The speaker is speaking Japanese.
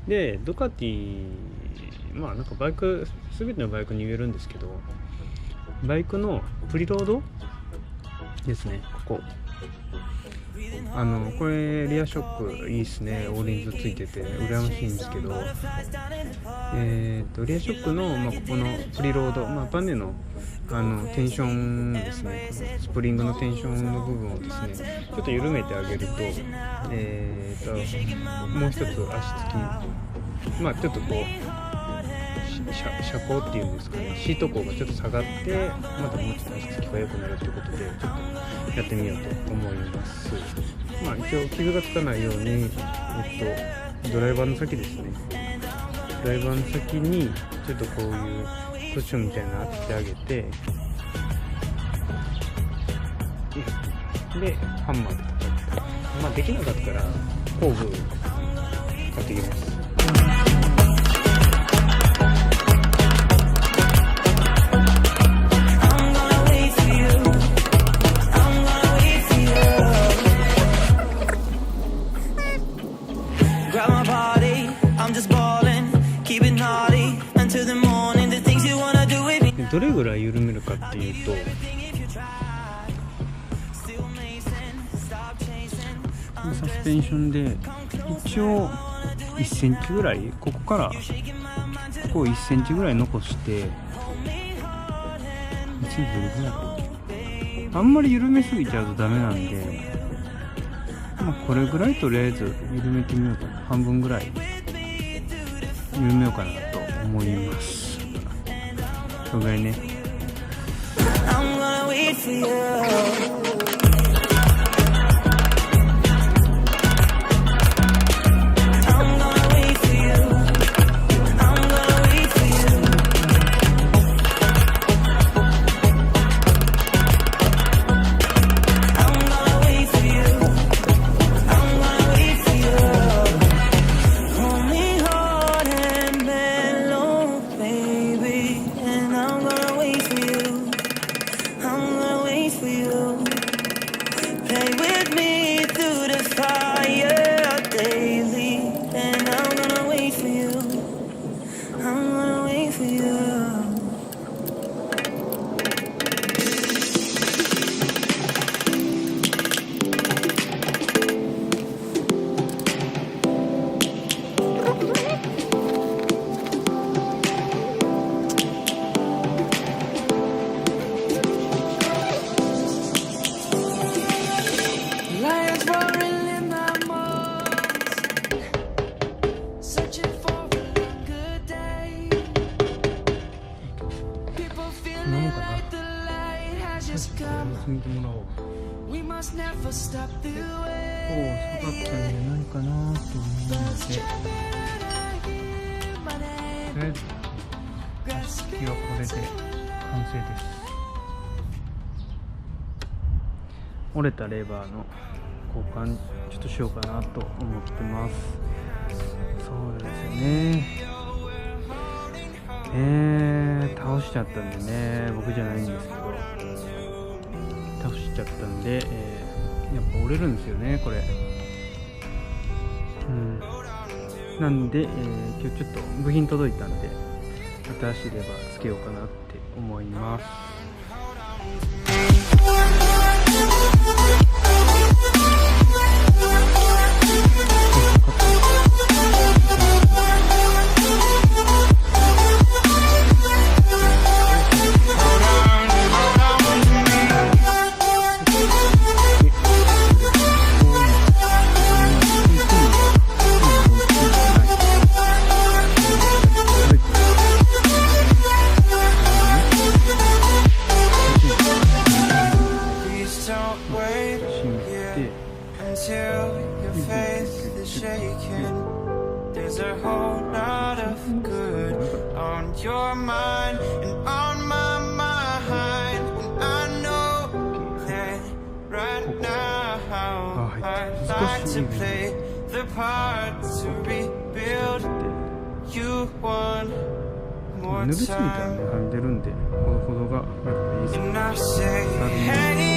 で、ドカティ、まあなんかバイク、すべてのバイクに言えるんですけど、バイクのプリロードですね、ここ。これリアショックいいっすね。オーレンジついてて羨ましいんですけど、リアショックの、ここのプリロード、バネのテンションですね、このスプリングのテンションの部分をですね、ちょっと緩めてあげると、もう一つ足つき、ちょっとこう車高っていうんですかね、シート高がちょっと下がって、またもうちょっと足つきが良くなるということで、ちょっとやってみようと思います。一応傷がつかないように、ドライバーの先ですね、ドライバーの先にちょっとこういうクッションみたいなの当ててあげて、でハンマーで叩く。できなかったら工具買ってきます。どれぐらい緩めるかっていうと、サスペンションで一応1センチぐらい、ここからここを1センチぐらい残して、あんまり緩めすぎちゃうとダメなんで、これぐらいとりあえず緩めてみようかな。半分ぐらい緩めようかなと思います。それぐらいね。見てもらおう。下がったんじゃないかなと思うので、とりあえず足つきはこれで完成です。折れたレバーの交換ちょっとしようかなと思ってます。そうですよね。倒しちゃったんでね、僕じゃないんですけど、倒しちゃったんで、やっぱ折れるんですよね、これ。なんで、今日ちょっと部品届いたんで、新しいレバーつけようかなって思います。There's a whole lot of good on your mind and on my mind, and I know that right now I'd like to play the part to rebuild you one more time. And I say, hey